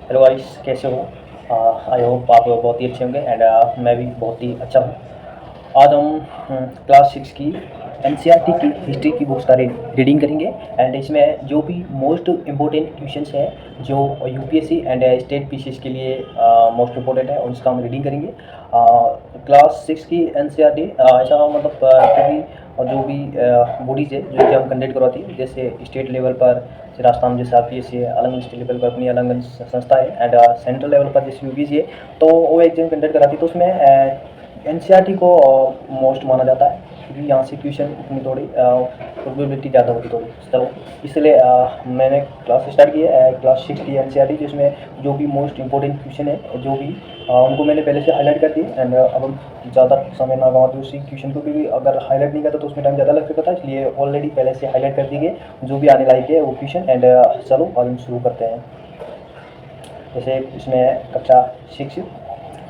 Hello guys, कैसे हो? I hope आप लोग बहुत ही अच्छे होंगे एंड मैं भी बहुत ही अच्छा हूँ। आज हम क्लास 6 की एनसीईआरटी की हिस्ट्री की बुक्स का रीडिंग करेंगे एंड इसमें जो भी मोस्ट इम्पोर्टेंट क्वेश्चंस हैं जो यूपीएससी एंड स्टेट पीसीएस के लिए मोस्ट इम्पोर्टेंट है, उसका हम रीडिंग करेंगे। क्लास 6 की एनसीईआरटी ऐसा मतलब क्योंकि जो भी बॉडीज है जो एग्जाम कंडक्ट करवाती है, जैसे स्टेट लेवल पर जैसे राजस्थान जैसे आरपीएससी है, अलग स्टेट लेवल पर अपनी अलग संस्था है एंड सेंट्रल लेवल पर जैसे यूपीएससी है, तो वो एग्जाम कंडक्ट कराती है। तो उसमें एनसीईआरटी को मोस्ट माना जाता है क्योंकि यहाँ से क्वेश्चन इतनी थोड़ी प्रोबेबिलिटी ज़्यादा होगी थोड़ी, तो इसलिए मैंने क्लास स्टार्ट की है क्लास 6 की एनसीईआरटी, जिसमें जो भी मोस्ट इंपॉर्टेंट क्वेश्चन है जो भी उनको मैंने पहले से हाईलाइट कर दिए एंड अब हम ज़्यादा समय ना गंवाते उसी क्वेश्चन को, क्योंकि अगर हाईलाइट नहीं करता तो उसमें टाइम ज़्यादा लग सकता था, इसलिए ऑलरेडी पहले से हाईलाइट कर दिए जो भी आने लायक है वो क्वेश्चन। एंड चलो आज हम शुरू करते हैं। जैसे इसमें कक्षा 6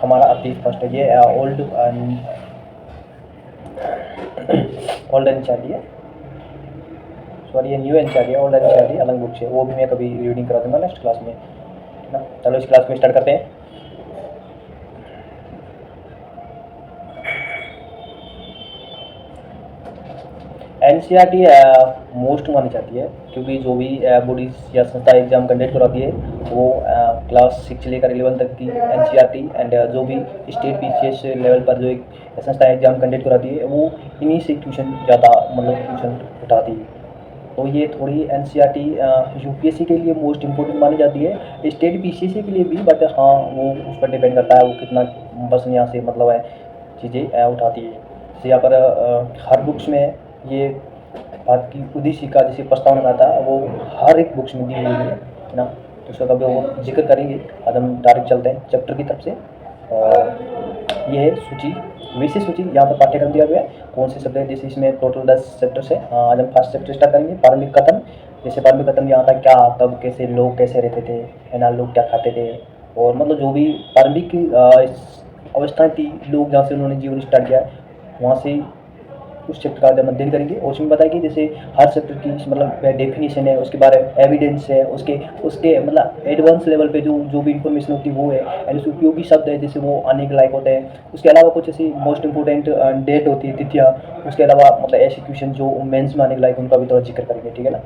हमारा अति फर्स्ट है, ये ओल्ड एनसीईआरटी है, सॉरी ये न्यू एनसीईआरटी है। ओल्ड एनसीईआरटी अलग बुक है, वो भी मैं कभी रीडिंग करा दूंगा नेक्स्ट क्लास में, है ना। चलो इस क्लास में स्टार्ट करते हैं। एनसीईआरटी मोस्ट मानी जाती है क्योंकि जो भी बॉडीज या संस्था एग्जाम कंडक्ट कराती है वो क्लास 6 से लेकर 11 तक की एनसीईआरटी एंड जो भी स्टेट पीसीएस लेवल पर जो एक संस्था एग्जाम कंडक्ट कराती है वो इन्हीं से ट्यूशन ज़्यादा मतलब ट्यूशन उठाती है। तो ये थोड़ी एनसीईआरटी यूपीएससी के लिए मोस्ट इम्पोर्टेंट मानी जाती है, स्टेट पीसीएस के लिए भी, बट हाँ वो उस पर डिपेंड करता है वो कितना बस यहाँ से मतलब है चीज़ें उठाती है। जैसे यहाँ पर हर बुक्स में ये बात की उद्देश्य का जैसे प्रस्तावना आता है वो हर एक बुक्स में दी हुई है ना, तो उसका कभी वो जिक्र करेंगे। आज हम डायरेक्ट चलते हैं चैप्टर की तरफ से। और ये है सूची, विशेष सूची, यहाँ पर पाठ्यक्रम दिया गया है कौन से शब्द है, जैसे इसमें टोटल 10 चैप्टर्स है। आज हम फर्स्ट चैप्टर स्टार्ट करेंगे, प्रारंभिक कथन। जैसे प्रारंभिक कथन यहाँ था क्या, कब, कैसे, लोग कैसे रहते थे, है ना, लोग क्या खाते थे, और मतलब जो भी प्रारंभिक अवस्थाएं थी, लोग जहाँ से उन्होंने जीवन स्टार्ट किया वहाँ से उस चैप्टर का जब अध्ययन करेंगे। और उसमें बताया कि जैसे हर चैप्टर की मतलब डेफिनेशन है, उसके बारे में एविडेंस है, उसके उसके मतलब एडवांस लेवल पे जो जो भी इंफॉर्मेशन होती है वो है, एंड उसके उपयोगी शब्द है जैसे वो आने के लायक होते हैं। उसके अलावा कुछ ऐसी मोस्ट इंपॉर्टेंट डेट होती है, तिथियाँ, उसके अलावा मतलब ऐसे क्वेश्चन जो मेंस में आने के लायक उनका भी थोड़ा जिक्र करेंगे, ठीक है ना।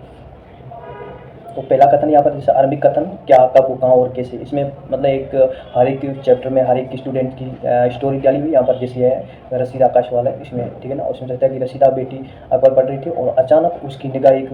तो पहला कथन यहाँ पर जैसे आरंभिक कथन, क्या, कब, कहाँ और कैसे, इसमें मतलब एक हर एक चैप्टर में हर एक स्टूडेंट की स्टोरी डाली हुई। यहाँ पर जैसे है रशीदा आकाशवाल है इसमें, ठीक है ना। उसमें कहता है कि रशीदा बेटी अकबर पढ़ रही थी और अचानक उसकी निगाह एक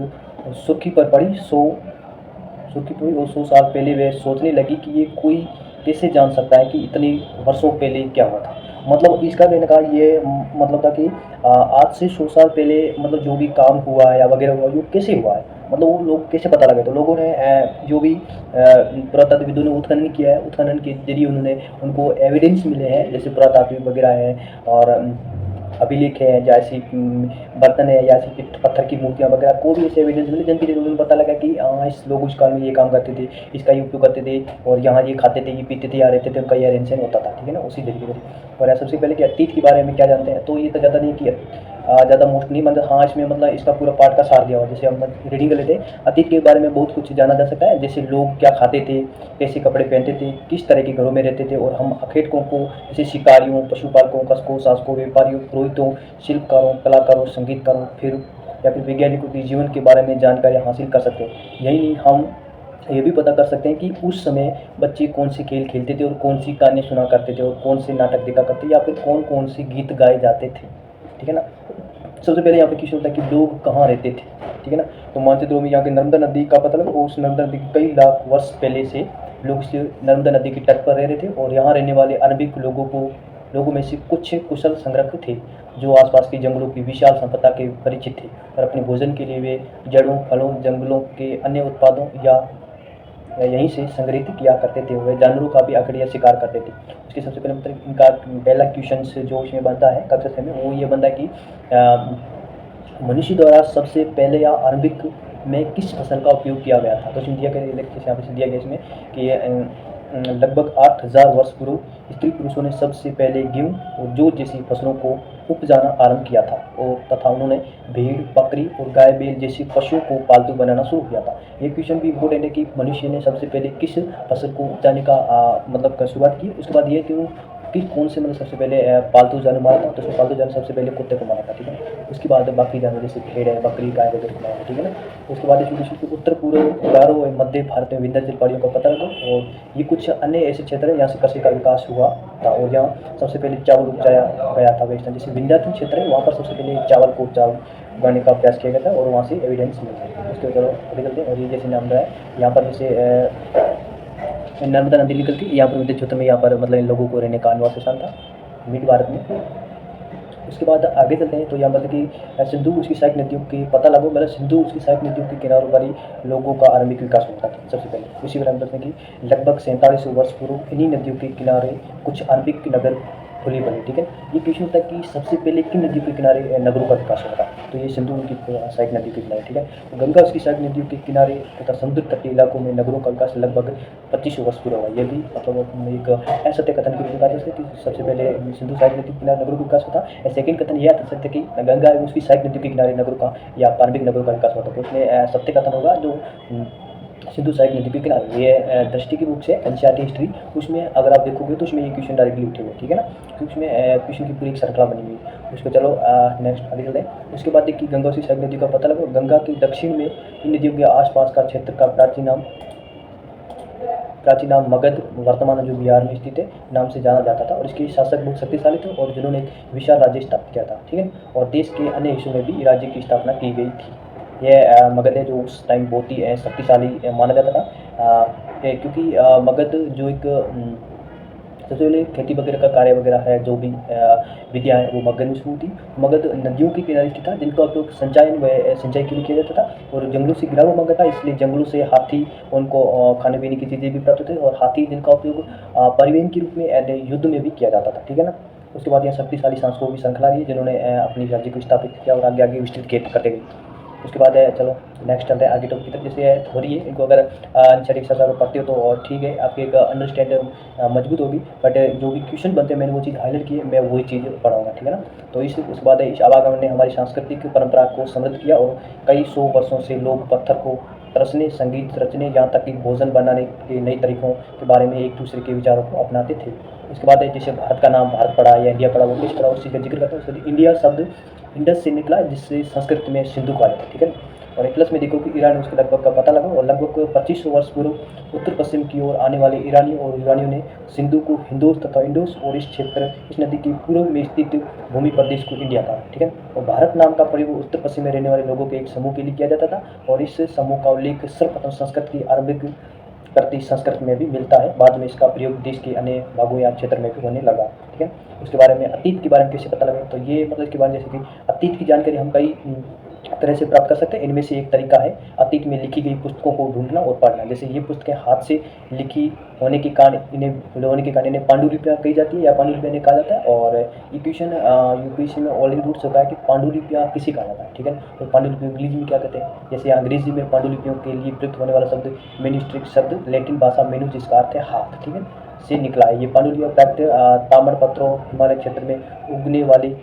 सुर्खी पर पड़ी। सुर्खी पड़ी और 100 साल पहले वह सोचने लगी कि ये कोई कैसे जान सकता है कि इतने वर्षों पहले क्या हुआ था। मतलब इसका कहने का ये मतलब था कि आज से 100 साल पहले मतलब जो भी काम हुआ है या वगैरह हुआ, ये कैसे हुआ है, मतलब वो लोग कैसे पता लगे। तो लोगों ने जो भी पुरातत्वविदों ने उत्खनन किया है, उत्खनन के जरिए उन्होंने उनको एविडेंस मिले हैं, जैसे पुरातात्विक वगैरह है और अभिलेख है, जैसी बर्तन है या ऐसी पत्थर की मूर्तियाँ वगैरह, को भी ऐसे एविडेंस मिले जिनके जरिए उन्हें पता लगा कि इस लोग उस काल में ये काम करते थे, इसका ये उपयोग करते थे और यहाँ ये खाते थे, ये पीते थे, यहाँ रहते थे, उनका ये रहन सहन होता था, ठीक है ना, उसी तरीके से। और सबसे पहले कि अतीत के बारे में क्या जानते हैं, तो ये तो ज़्यादा नहीं कि ज़्यादा मोस्ट नहीं, मतलब हाँ इसमें मतलब इसका पूरा पार्ट का सार दिया हुआ। जैसे हम रीडिंग कर लेते हैं, अतीत के बारे में बहुत कुछ जाना जा सकता है, जैसे लोग क्या खाते थे, कैसे कपड़े पहनते थे, किस तरह के घरों में रहते थे, और हम अखेटकों को जैसे शिकारियों, पशुपालकों, कसकों, शासकों, व्यापारियों, पुरोहितों, शिल्पकारों, कलाकारों, संगीतकारों, फिर या फिर वैज्ञानिकों के जीवन के बारे में जानकारी हासिल कर सकते हैं। यही नहीं, हम ये भी पता कर सकते हैं कि उस समय बच्चे कौन से खेल खेलते थे और कौन सी कहानी सुना करते थे और कौन से नाटक देखा करते या फिर कौन कौन से गीत गाए जाते थे, ठीक है ना। सबसे पहले यहाँ पे क्वेश्चन होता है कि लोग कहाँ रहते थे, ठीक है ना। तो मानचित्रों में यहाँ के नर्मदा नदी का पता लगा, उस नर्मदा नदी के कई लाख वर्ष पहले से लोग इस नर्मदा नदी के तट पर रह रहे थे और यहाँ रहने वाले अरबिक लोगों में से कुछ कुशल संग्रहक थे जो आसपास के जंगलों की विशाल संपदा के परिचित थे और अपने भोजन के लिए वे जड़ों, फलों, जंगलों के अन्य उत्पादों या यहीं से संग्रहित किया करते थे। वे जानवरों का भी आकड़ या शिकार करते थे। उसके सबसे पहले मतलब इनका पहला क्वेश्चन जो इसमें बनता है कक्षा 6 में, वो ये बनता है कि मनुष्य द्वारा सबसे पहले या आरंभिक में किस फसल का उपयोग किया गया था। तो इसमें दिया गया, यहाँ पे दिया गया इसमें कि लगभग 8,000 वर्ष पूर्व स्त्री पुरुषों ने सबसे पहले गेहूं और जौ जैसी फसलों को उपजाना आरंभ किया था, और तथा उन्होंने भेड़, बकरी और गाय, बैल जैसे पशुओं को पालतू बनाना शुरू किया था। ये क्वेश्चन भी इम्पोर्टेंट है कि मनुष्य ने सबसे पहले किस फसल को उपजाने का मतलब शुरुआत की। उसके बाद ये कि वो किस कौन से मतलब सबसे पहले पालतू जानवर मारा था, तो उसमें पालतू जानवर सबसे पहले कुत्ते को मारा था, ठीक है। उसके बाद बाकी जानवर जैसे भेड़ है, बकरी, गाय वगैरह को मारा था, ठीक है ना। उसके बाद इसमें विश्व के उत्तर पूर्व, गारो और मध्य भारत में विंध्याचल पहाड़ियों का पता लगा, और ये कुछ अन्य ऐसे क्षेत्र हैं यहाँ से कृषि का विकास हुआ था, और यहाँ सबसे पहले चावल उपजाया गया था वेस्टर्न जैसे विंध्याचल क्षेत्र है, वहाँ पर सबसे पहले चावल को उगाने का प्रयास किया गया था, और वहाँ से एविडेंस मिलता है। उसके चलो आगे चलते हैं। और ये जैसे नाम रहा है यहाँ पर जैसे नर्मदा नदी निकलती है यहाँ पर विंध्य क्षेत्र में, यहाँ पर मतलब इन लोगों को रहने का निवास स्थान था मिड भारत में। उसके बाद आगे चलते हैं तो यहाँ मतलब कि सिंधु उसकी सहायक नदियों की पता लगो, मतलब सिंधु उसकी सहायक नदियों के किनारों पर ही लोगों का आरंभिक विकास होता था सबसे पहले। उसी पर हम बताते हैं कि लगभग 4700 वर्ष पूर्व इन्हीं नदियों के किनारे कुछ आरंभिक नगर खुली बनी, ठीक है। ये क्वेश्चन था कि सबसे पहले किन नदियों के किनारे नगरों का विकास होता, तो ये सिंधु की सहायक नदी के किनारे, ठीक है। तो गंगा उसकी सहायक नदियों के किनारे तथा समुद्र तटीय इलाकों में नगरों का विकास लगभग 2500 वर्ष पूर्व हुआ। ये भी मतलब एक असत्य कथन के रूप में कहा जा सकता है कि सबसे पहले सिंधु सहायक नदी के किनारे नगरों का विकास होता है। सेकंड कथन यह कर सकते कि गंगा एवं उसकी सहायक नदी के किनारे नगरों का या प्रारंभिक नगरों का विकास होता है, तो उसमें सत्य कथन होगा जो सिंधु सहायक नदी के किनारे। ये दृष्टि की बुक से एनसीईआरटी हिस्ट्री, उसमें अगर आप देखोगे तो उसमें ये क्वेश्चन डायरेक्टली उठे हुए, ठीक है ना, क्योंकि उसमें क्वेश्चन की पूरी एक श्रृंखला बनी हुई है। उसको चलो नेक्स्ट आगे चलते हैं। उसके बाद देखिए गंगा उसकी सहायक नदी का पता लगाओ। गंगा के दक्षिण में इन नदियों के आसपास का क्षेत्र का प्राचीन नाम मगध, वर्तमान जो बिहार में स्थित है, नाम से जाना जाता था, और इसके शासक बहुत शक्तिशाली थे और जिन्होंने एक विशाल राज्य स्थापित किया था, ठीक है। और देश के अन्य हिस्सों में भी राज्य की स्थापना की गई थी। यह मगध है जो उस टाइम बहुत ही शक्तिशाली माना जाता था, क्योंकि मगध जो एक सबसे पहले खेती वगैरह का कार्य वगैरह है, जो भी विद्या है वो मगध में शुरू थी। मगध नदियों के किनारे स्थित था जिनका उपयोग सिंचाई के लिए किया जाता था, और जंगलों से घिरा हुआ मगध था, इसलिए जंगलों से हाथी उनको खाने पीने की चीज़ें भी प्राप्त होती थी, और हाथी जिनका उपयोग परिवहन के रूप में युद्ध में भी किया जाता था, ठीक है ना। उसके बाद यहाँ शक्तिशाली सांसों की श्रृंखला रही है जिन्होंने अपनी राज्य को स्थापित किया और आगे आगे विस्तृत करते गए। उसके बाद है चलो नेक्स्ट चलते हैं आगे टॉपिक की तरफ। जैसे हो रही है इनको अगर शरीर शास्त्र पढ़ते हो तो ठीक है, आपकी एक अंडरस्टैंड मजबूत होगी, बट जो भी क्वेश्चन बनते हैं मैंने वो चीज़ हाईलाइट की है, मैं वही चीज़ पढ़ाऊंगा, ठीक है ना। तो उसके बाद इस आवागमन ने हमारी सांस्कृतिक परंपरा को समृद्ध किया, और कई सौ वर्षों से लोग पत्थर को तरसने, संगीत रचने, यहाँ तक कि भोजन बनाने के नए तरीकों के बारे में एक दूसरे के विचारों को अपनाते थे। उसके बाद जैसे भारत का नाम भारत पड़ा या इंडिया पड़ा, वो किस तरह उस चीज़ का जिक्र करता है। उसके इंडिया शब्द इंडस से निकला, जिससे संस्कृत में सिंधु कहा जाता है, ठीक है। और प्लस में देखो कि ईरान उसके लगभग का पता लगा, और लगभग 2500 वर्ष पूर्व उत्तर पश्चिम की ओर आने वाले ईरानियों और यूनानियों ने सिंधु को हिंदोस तथा इंडोस, और इस नदी के पूर्व में स्थित भूमि प्रदेश को इंडिया कहा, ठीक है। और भारत नाम का प्रयोग उत्तर पश्चिम में रहने वाले लोगों के एक समूह के लिए किया जाता था, और इस समूह का उल्लेख सर्वप्रथम संस्कृत की आरंभिक प्रति संस्कृत में भी मिलता है। बाद में इसका प्रयोग देश के अन्य भागों या क्षेत्र में भी होने लगा, ठीक है। उसके बारे में अतीत के बारे में कैसे पता लगे, तो ये मतलब इसके बारे में जैसे कि अतीत की जानकारी हम कई तरह से प्राप्त कर सकते हैं। इनमें से एक तरीका है अतीत में लिखी गई पुस्तकों को ढूंढना और पढ़ना। जैसे ये पुस्तकें हाथ से लिखी होने के कारण इन्हें पांडुलिपियाँ कही जाती है या पांडुलिपियाँ इन्हें कहा जाता है। और ये क्वेश्चन यूपीएससी में ऑलरेडी रूट चुका है कि पांडुलिपियाँ किसे कहा जाता है, ठीक है। तो पांडुलिपि अंग्रेजी में क्या कहते हैं, जैसे अंग्रेजी में पांडुलिपियों के लिए प्रयुक्त होने वाला शब्द मैन्युस्क्रिप्ट शब्द लैटिन भाषा मेनू, जिसका अर्थ है हाथ, ठीक है, से निकला है। ये पांडुलिपियाँ प्राप्त ताम्रपत्रों, हिमालय क्षेत्र में उगने वाली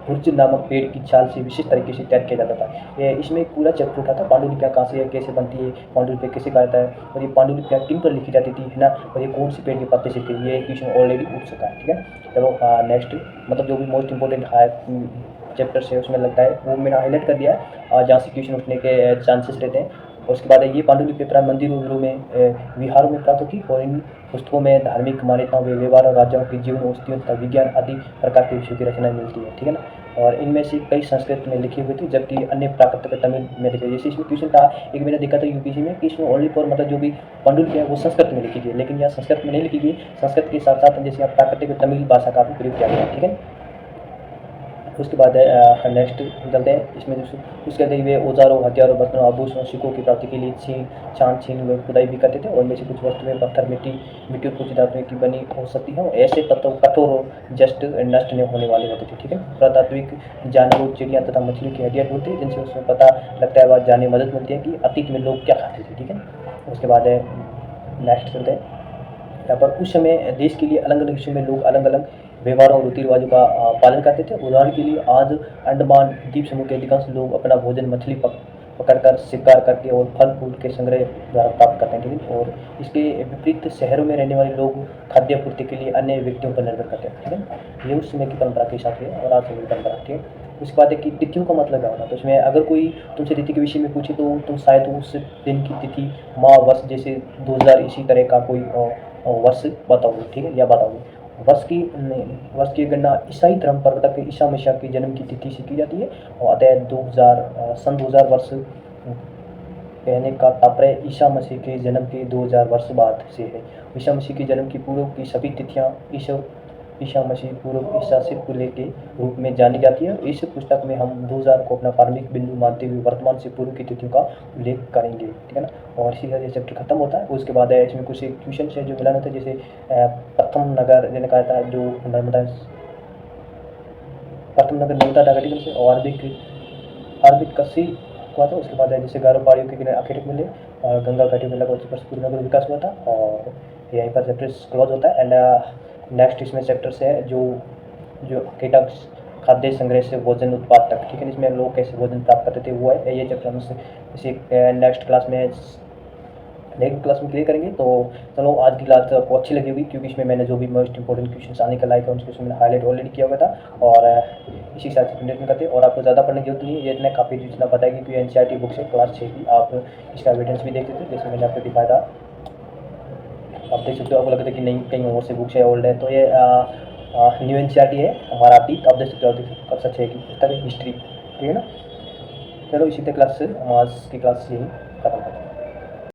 हुर्ज नामक पेड़ की छाल से विशेष तरीके से तैयार किया जाता था। ये इसमें एक पूरा चैप्टर उठा था, पांडुलिपियाँ कहाँ से है, कैसे बनती है, पांडुलिपियाँ कैसे कहा जाता है, और ये पांडुलिपियाँ किन पर लिखी जाती थी, है ना, और ये कौन सी पेड़ के पत्ते से थी। ये क्वेश्चन ऑलरेडी उठ चुका है, ठीक है। चलो नेक्स्ट मतलब जो भी मोस्ट इंपॉर्टेंट है चैप्टर से उसमें लगता है वो मैंने हाईलाइट कर दिया है, जहाँ से क्वेश्चन उठने के चांसेस रहते हैं। और उसके बाद ये पांडुलिपि प्राय मंदिरों में विहारों में प्राप्त होती, और इन पुस्तकों में धार्मिक मान्यताओं, व्यवहार और राजाओं के जीवन, औषधियों तथा विज्ञान आदि प्रकार के विषयों की रचना मिलती है, ठीक है ना। और इनमें से कई संस्कृत में लिखी हुई थी, जबकि अन्य प्राकृतिक तमिल में लिखी। जैसे इसमें क्वेश्चन था, एक मैंने देखा था यूपीएससी में कि इसमें ओनली फॉर मतलब जो भी पांडुलिपि है वो संस्कृत में लिखी गई, लेकिन यहाँ संस्कृत में नहीं लिखी गई, संस्कृत के साथ साथ जैसे यहाँ प्राकृतिक तमिल भाषा का भी प्रयोग किया गया, ठीक है। उसके बाद नेक्स्ट चलते हैं। इसमें उसके अंदर वे औजारों, हथियारों, बर्तनों, आभूषणों, सिक्कों की प्राप्ति के लिए छान व खुदाई भी करते थे, और इनमें से कुछ वस्तुएं पत्थर, मिट्टी और कुछ धातुएं की बनी हो सकती हैं। ऐसे तत्व कठोर और जस्ट नष्ट नहीं होने वाले होते थे, ठीक है। पुरातात्विक जानवरों, चिड़िया तथा मछलियों की हड्डियाँ ढूंढते हैं, जिनसे उसमें पता लगता है, बात जानने में मदद मिलती है कि अतीत में लोग क्या खाते थे, ठीक है। उसके बाद नेक्स्ट चलते हैं। यहाँ पर उस समय देश के लिए अलग अलग हिस्सों में लोग अलग अलग व्यवहारों और रीति रिवाजों का पालन करते थे। उदाहरण के लिए आज अंडमान द्वीप समूह के अधिकांश लोग अपना भोजन मछली पकड़कर, शिकार करके और फल फूल के संग्रह द्वारा प्राप्त करते हैं, ठीक है। और इसके विपरीत शहरों में रहने वाले लोग खाद्य पूर्ति के लिए अन्य व्यक्तियों पर निर्भर करते हैं, ठीक है। ये उस समय की परंपरा के हिसाब से और आज समय की परंपरा, ठीक है। उसके बाद है कि तिथियों का मतलब क्या होता है, तो इसमें अगर कोई तुमसे तिथि के विषय में पूछे तो तुम शायद उस दिन की तिथि, माह, वर्ष, जैसे 2000 इसी तरह का कोई वर्ष बताओगे, ठीक है, या बताओगे। वर्ष की गणना ईसाई धर्म प्रवर्तक ईसा मसीह के जन्म की तिथि से की जाती है और अतः 2000 वर्ष कहने का तात्पर्य ईसा मसीह के जन्म के 2000 वर्ष बाद से है। ईसा मसीह के जन्म की पूर्व की सभी तिथियां ईसा मसीह पूर्व ईसा से पूर्व के रूप में जानी जाती है। इस पुस्तक में हम 2000 को अपना प्रारंभिक बिंदु मानते हुए वर्तमान से पूर्व की तिथियों का उल्लेख करेंगे, ठीक है ना। और इसी तरह चैप्टर खत्म होता है। उसके बाद है इसमें कुछ क्वेश्चन है जो मिलान होता है, जैसे प्रथम नगर जिन्हें कहा था जो प्रथम नगर नर्मदा डायवर्टिकल से और आरबिक कसी हुआ था। उसके बाद है जैसे गारो पहाड़ियों के किनारे आखिर मिले और गंगा घाटियों में लगभग पूर्ण नगर विकास हुआ था और यहीं पर चैप्टर क्लोज होता है। एंड नेक्स्ट इसमें चैप्टर्स है जो कीटक खाद्य संग्रह से भोजन उत्पाद तक, ठीक है। इसमें लोग कैसे भोजन प्राप्त करते थे वो है ये चैप्टर हम इसी नेक्स्ट क्लास में क्लियर करेंगे। तो चलो आज की क्लास आपको अच्छी लगी होगी क्योंकि इसमें मैंने जो भी मोस्ट इंपॉर्टेंट क्वेश्चन आने का लाइक है उसको मैंने हाईलाइट ऑलरेडी किया हुआ था और इसी हिसाब से कंटिन्यू करते हैं। और आपको ज़्यादा पढ़ने की जरूरत नहीं है, ये इतना काफ़ी जितना बताएगी क्योंकि एनसीईआरटी बुक से क्लास 6 की आप इसका एविडेंस भी देखते थे, जैसे मैंने आपको दिखाया था। आप देख सकते हो, आपको लगता है कि नहीं कहीं और से बुक्स है ओल्ड है, तो ये न्यू एनसीईआरटी है मराठी। आप देख सकते हो कक्षा 6 की पुस्तक है हिस्ट्री, ठीक है ना। चलो इसी तरह क्लास से आज की क्लास यही खत्म करते हैं।